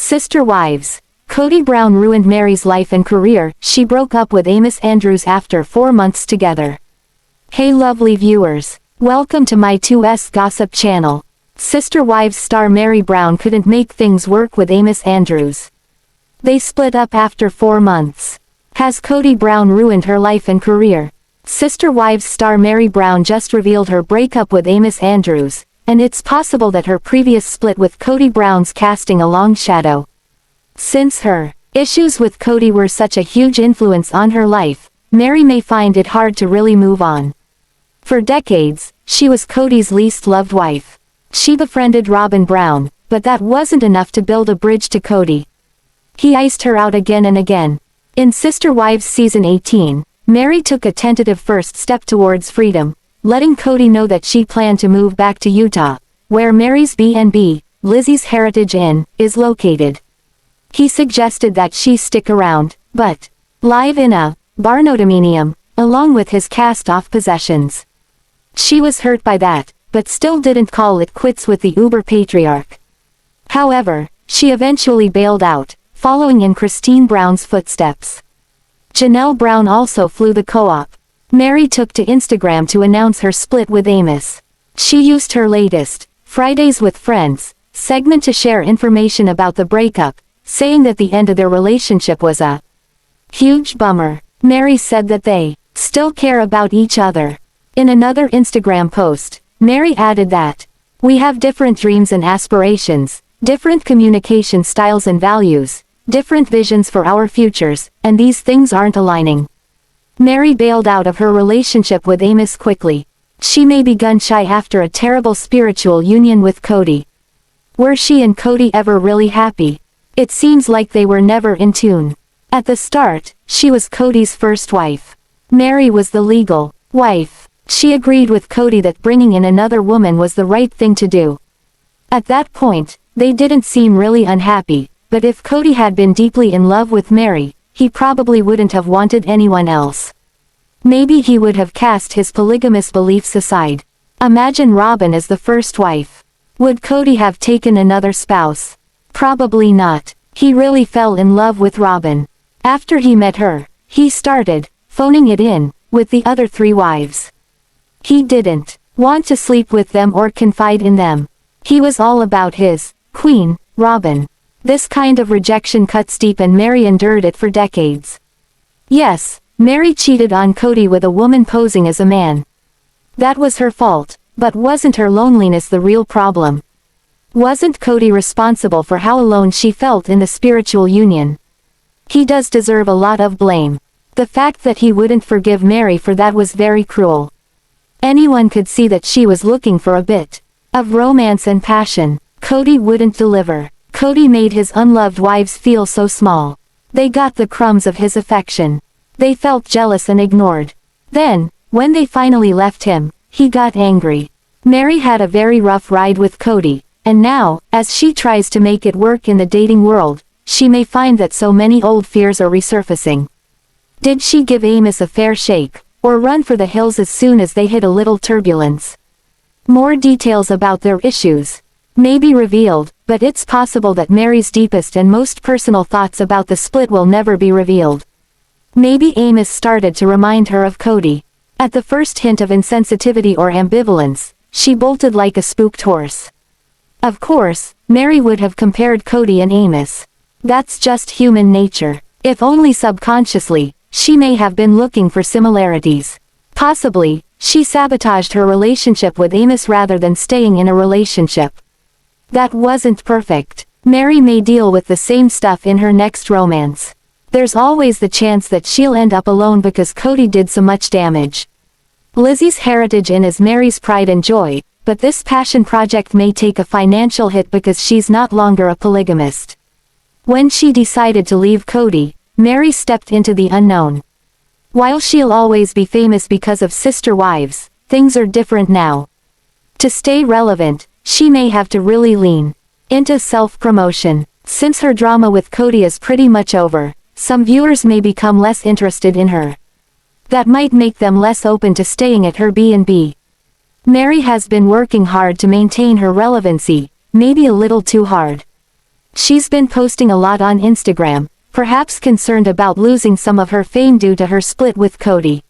Sister wives. Kody Brown ruined Meri's life and career. She broke up with Amos Andrews after 4 months together. Hey lovely viewers. Welcome to my 2S Gossip channel. Sister Wives star Meri Brown couldn't make things work with Amos Andrews. They split up after 4 months. Has Kody Brown ruined her life and career? Sister Wives star Meri Brown just revealed her breakup with Amos Andrews, and it's possible that her previous split with Kody Brown's casting a long shadow. Since her issues with Kody were such a huge influence on her life, Meri may find it hard to really move on. For decades, she was Kody's least loved wife. She befriended Robyn Brown, but that wasn't enough to build a bridge to Kody. He iced her out again and again. In Sister Wives Season 18, Meri took a tentative first step towards freedom, letting Kody know that she planned to move back to Utah, where Meri's B&B, Lizzie's Heritage Inn, is located. He suggested that she stick around, but live in a barnodominium, along with his cast-off possessions. She was hurt by that, but still didn't call it quits with the Uber patriarch. However, she eventually bailed out, following in Christine Brown's footsteps. Janelle Brown also flew the co-op. Meri took to Instagram to announce her split with Amos. She used her latest Fridays with Friends segment to share information about the breakup, saying that the end of their relationship was a huge bummer. Meri said that they still care about each other. In another Instagram post, Meri added that, "We have different dreams and aspirations, different communication styles and values, different visions for our futures, and these things aren't aligning." Meri bailed out of her relationship with Amos quickly. She may be gun-shy after a terrible spiritual union with Kody. Were she and Kody ever really happy? It seems like they were never in tune. At the start, she was Kody's first wife. Meri was the legal wife. She agreed with Kody that bringing in another woman was the right thing to do. At that point, they didn't seem really unhappy, but if Kody had been deeply in love with Meri, he probably wouldn't have wanted anyone else. Maybe he would have cast his polygamous beliefs aside. Imagine Robyn as the first wife. Would Kody have taken another spouse? Probably not. He really fell in love with Robyn. After he met her, he started phoning it in with the other 3 wives. He didn't want to sleep with them or confide in them. He was all about his queen, Robyn. This kind of rejection cuts deep, and Meri endured it for decades. Yes, Meri cheated on Kody with a woman posing as a man. That was her fault, but wasn't her loneliness the real problem? Wasn't Kody responsible for how alone she felt in the spiritual union? He does deserve a lot of blame. The fact that he wouldn't forgive Meri for that was very cruel. Anyone could see that she was looking for a bit of romance and passion. Kody wouldn't deliver. Kody made his unloved wives feel so small. They got the crumbs of his affection. They felt jealous and ignored. Then, when they finally left him, he got angry. Meri had a very rough ride with Kody. And now, as she tries to make it work in the dating world, she may find that so many old fears are resurfacing. Did she give Amos a fair shake, or run for the hills as soon as they hit a little turbulence? More details about their issues may be revealed, but it's possible that Meri's deepest and most personal thoughts about the split will never be revealed. Maybe Amos started to remind her of Kody. At the first hint of insensitivity or ambivalence, she bolted like a spooked horse. Of course, Meri would have compared Kody and Amos. That's just human nature. If only subconsciously, she may have been looking for similarities. Possibly, she sabotaged her relationship with Amos rather than staying in a relationship that wasn't perfect. Meri may deal with the same stuff in her next romance. There's always the chance that she'll end up alone because Kody did so much damage. Lizzie's Heritage Inn is Meri's pride and joy, but this passion project may take a financial hit because she's not longer a polygamist. When she decided to leave Kody, Meri stepped into the unknown. While she'll always be famous because of Sister Wives, things are different now. To stay relevant, she may have to really lean into self-promotion. Since her drama with Kody is pretty much over, some viewers may become less interested in her. That might make them less open to staying at her B&B. Meri has been working hard to maintain her relevancy, maybe a little too hard. She's been posting a lot on Instagram, perhaps concerned about losing some of her fame due to her split with Kody.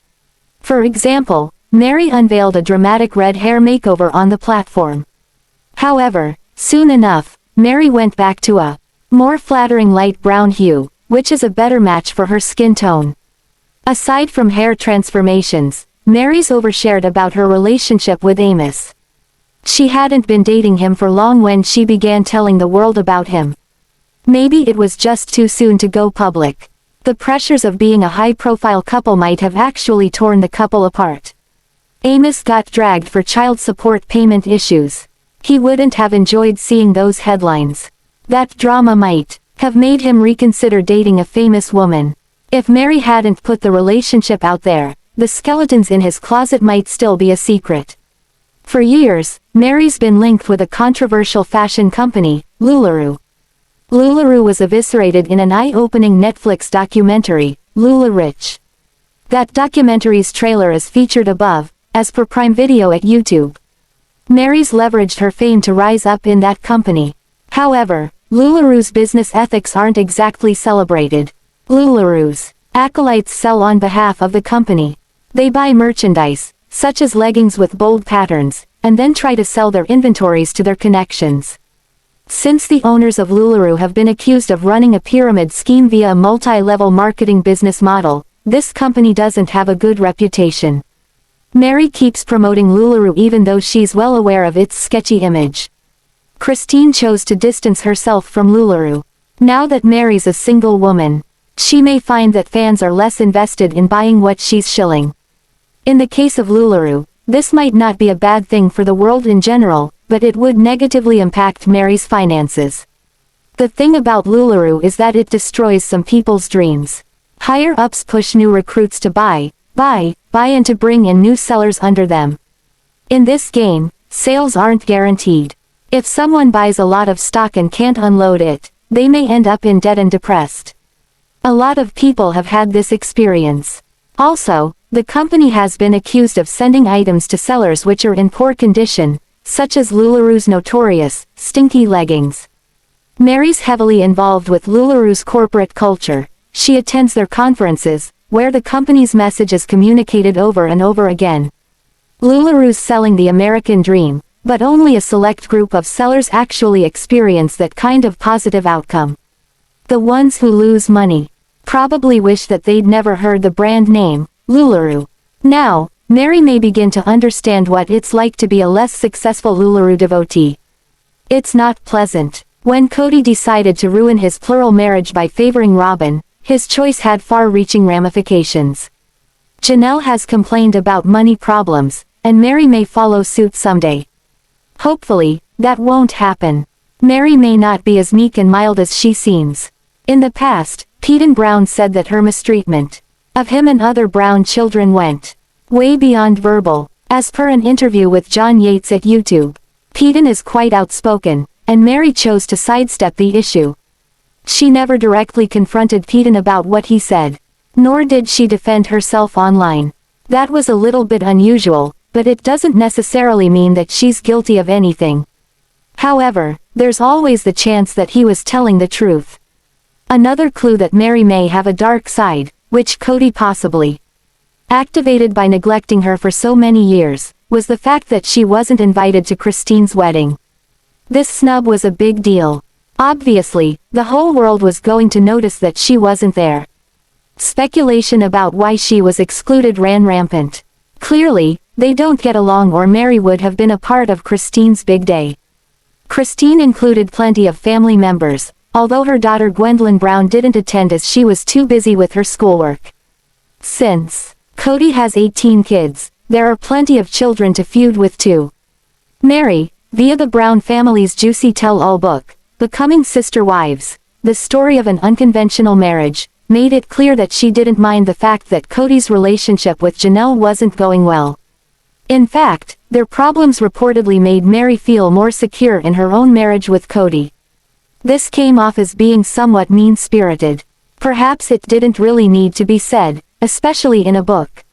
For example, Meri unveiled a dramatic red hair makeover on the platform. However, soon enough, Meri went back to a more flattering light brown hue, which is a better match for her skin tone. Aside from hair transformations, Meri's overshared about her relationship with Amos. She hadn't been dating him for long when she began telling the world about him. Maybe it was just too soon to go public. The pressures of being a high-profile couple might have actually torn the couple apart. Amos got dragged for child support payment issues. He wouldn't have enjoyed seeing those headlines. That drama might have made him reconsider dating a famous woman. If Meri hadn't put the relationship out there, the skeletons in his closet might still be a secret. For years, Meri's been linked with a controversial fashion company, Lulu. Lulu was eviscerated in an eye-opening Netflix documentary, Lulu Rich. That documentary's trailer is featured above, as per Prime Video at YouTube. Meri's leveraged her fame to rise up in that company. However, Lulu's business ethics aren't exactly celebrated. Lulu's acolytes sell on behalf of the company. They buy merchandise, such as leggings with bold patterns, and then try to sell their inventories to their connections. Since the owners of Lulu have been accused of running a pyramid scheme via a multi-level marketing business model, this company doesn't have a good reputation. Meri keeps promoting Lulu even though she's well aware of its sketchy image. Christine chose to distance herself from Lulu. Now that Meri's a single woman, she may find that fans are less invested in buying what she's shilling. In the case of Lulu, this might not be a bad thing for the world in general, but it would negatively impact Meri's finances. The thing about Lulu is that it destroys some people's dreams. Higher-ups push new recruits to buy, and to bring in new sellers under them. In this game, sales aren't guaranteed. If someone buys a lot of stock and can't unload it, they may end up in debt and depressed. A lot of people have had this experience. Also, the company has been accused of sending items to sellers which are in poor condition, such as Lulu's notorious, stinky leggings. Meri's heavily involved with Lulu's corporate culture. She attends their conferences, where the company's message is communicated over and over again. Lulu's selling the American dream, but only a select group of sellers actually experience that kind of positive outcome. The ones who lose money probably wish that they'd never heard the brand name, Lulu. Now, Meri may begin to understand what it's like to be a less successful Lulu devotee. It's not pleasant. When Kody decided to ruin his plural marriage by favoring Robyn, his choice had far-reaching ramifications. Janelle has complained about money problems, and Meri may follow suit someday. Hopefully, that won't happen. Meri may not be as meek and mild as she seems. In the past, Paedon Brown said that her mistreatment of him and other Brown children went way beyond verbal. As per an interview with John Yates at YouTube, Paedon is quite outspoken, and Meri chose to sidestep the issue. She never directly confronted Paedon about what he said, nor did she defend herself online. That was a little bit unusual, but it doesn't necessarily mean that she's guilty of anything. However, there's always the chance that he was telling the truth. Another clue that Meri may have a dark side, which Kody possibly activated by neglecting her for so many years, was the fact that she wasn't invited to Christine's wedding. This snub was a big deal. Obviously, the whole world was going to notice that she wasn't there. Speculation about why she was excluded ran rampant. Clearly, they don't get along or Meri would have been a part of Christine's big day. Christine included plenty of family members, although her daughter Gwendlyn Brown didn't attend as she was too busy with her schoolwork. Since Kody has 18 kids, there are plenty of children to feud with too. Meri, via the Brown family's juicy tell-all book, Becoming Sister Wives, the story of an unconventional marriage, made it clear that she didn't mind the fact that Kody's relationship with Janelle wasn't going well. In fact, their problems reportedly made Meri feel more secure in her own marriage with Kody. This came off as being somewhat mean-spirited. Perhaps it didn't really need to be said, especially in a book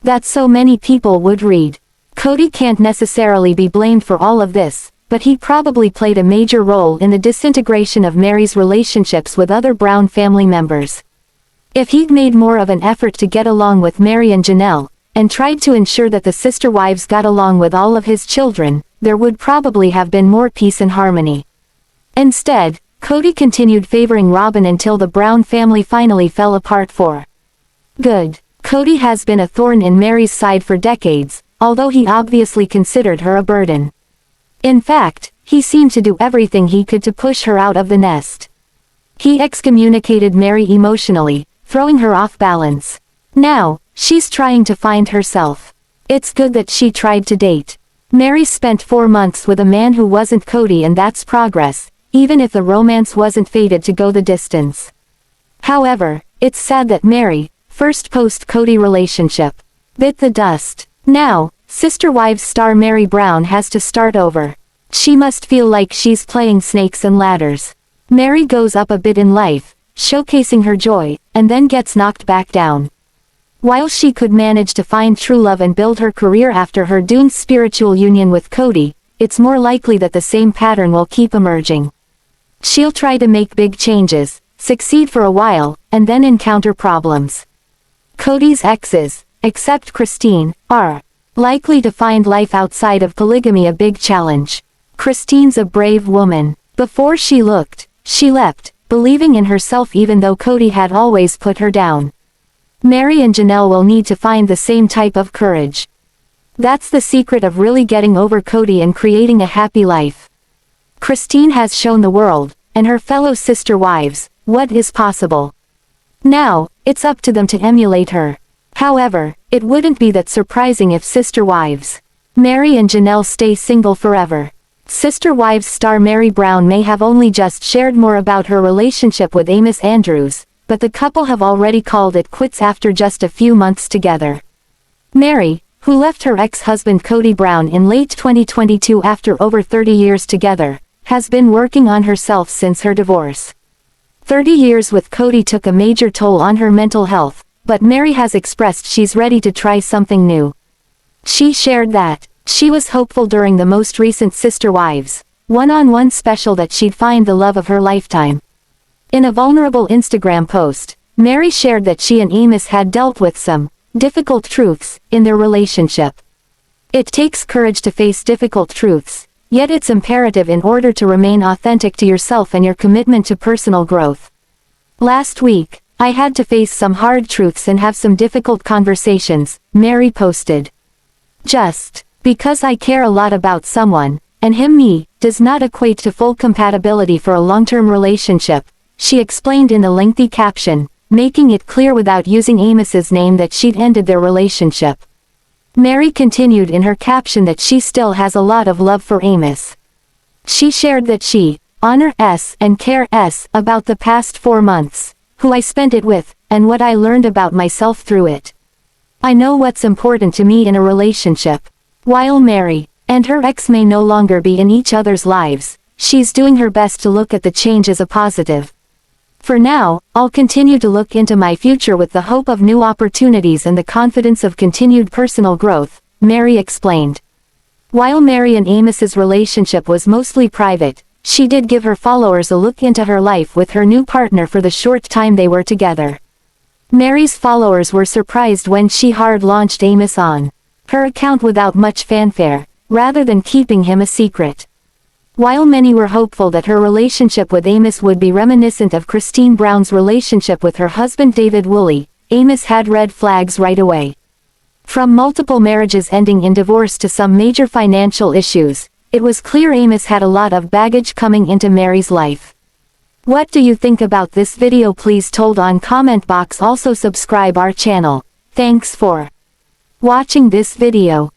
that so many people would read. Kody can't necessarily be blamed for all of this, but he probably played a major role in the disintegration of Meri's relationships with other Brown family members. If he'd made more of an effort to get along with Meri and Janelle, and tried to ensure that the sister wives got along with all of his children, there would probably have been more peace and harmony. Instead, Kody continued favoring Robyn until the Brown family finally fell apart for good. Kody has been a thorn in Meri's side for decades, although he obviously considered her a burden. In fact, he seemed to do everything he could to push her out of the nest. He excommunicated Meri emotionally, throwing her off balance. Now, she's trying to find herself. It's good that she tried to date. Meri spent 4 months with a man who wasn't Kody, and that's progress, even if the romance wasn't fated to go the distance. However, it's sad that Meri, first post-Kody relationship, bit the dust. Now, Sister Wives star Meri Brown has to start over. She must feel like she's playing snakes and ladders. Meri goes up a bit in life, showcasing her joy, and then gets knocked back down. While she could manage to find true love and build her career after her doomed spiritual union with Kody, it's more likely that the same pattern will keep emerging. She'll try to make big changes, succeed for a while, and then encounter problems. Kody's exes, except Christine, are likely to find life outside of polygamy a big challenge. Christine's a brave woman. Before she looked, she leapt, believing in herself even though Kody had always put her down. Meri and Janelle will need to find the same type of courage. That's the secret of really getting over Kody and creating a happy life. Christine has shown the world, and her fellow sister wives, what is possible. Now, it's up to them to emulate her. However, it wouldn't be that surprising if Sister Wives Meri and Janelle stay single forever. Sister Wives star Meri Brown may have only just shared more about her relationship with Amos Andrews, but the couple have already called it quits after just a few months together. Meri, who left her ex-husband Kody Brown in late 2022 after over 30 years together, has been working on herself since her divorce. 30 years with Kody took a major toll on her mental health, but Meri has expressed she's ready to try something new. She shared that she was hopeful during the most recent Sister Wives one-on-one special that she'd find the love of her lifetime. In a vulnerable Instagram post, Meri shared that she and Amos had dealt with some difficult truths in their relationship. It takes courage to face difficult truths, yet it's imperative in order to remain authentic to yourself and your commitment to personal growth. Last week, I had to face some hard truths and have some difficult conversations, Meri posted. Just because I care a lot about someone, and me, does not equate to full compatibility for a long-term relationship, she explained in a lengthy caption, making it clear without using Amos's name that she'd ended their relationship. Meri continued in her caption that she still has a lot of love for Amos. She shared that she honors and cares about the past 4 months, who I spent it with, and what I learned about myself through it. I know what's important to me in a relationship. While Meri and her ex may no longer be in each other's lives, she's doing her best to look at the change as a positive. For now, I'll continue to look into my future with the hope of new opportunities and the confidence of continued personal growth, Meri explained. While Meri and Amos's relationship was mostly private, she did give her followers a look into her life with her new partner for the short time they were together. Meri's followers were surprised when she hard-launched Amos on her account without much fanfare, rather than keeping him a secret. While many were hopeful that her relationship with Amos would be reminiscent of Christine Brown's relationship with her husband Devid, Amos had red flags right away. From multiple marriages ending in divorce to some major financial issues, it was clear Amos had a lot of baggage coming into Meri's life. What do you think about this video? Please told on comment box. Also subscribe our channel. Thanks for watching this video.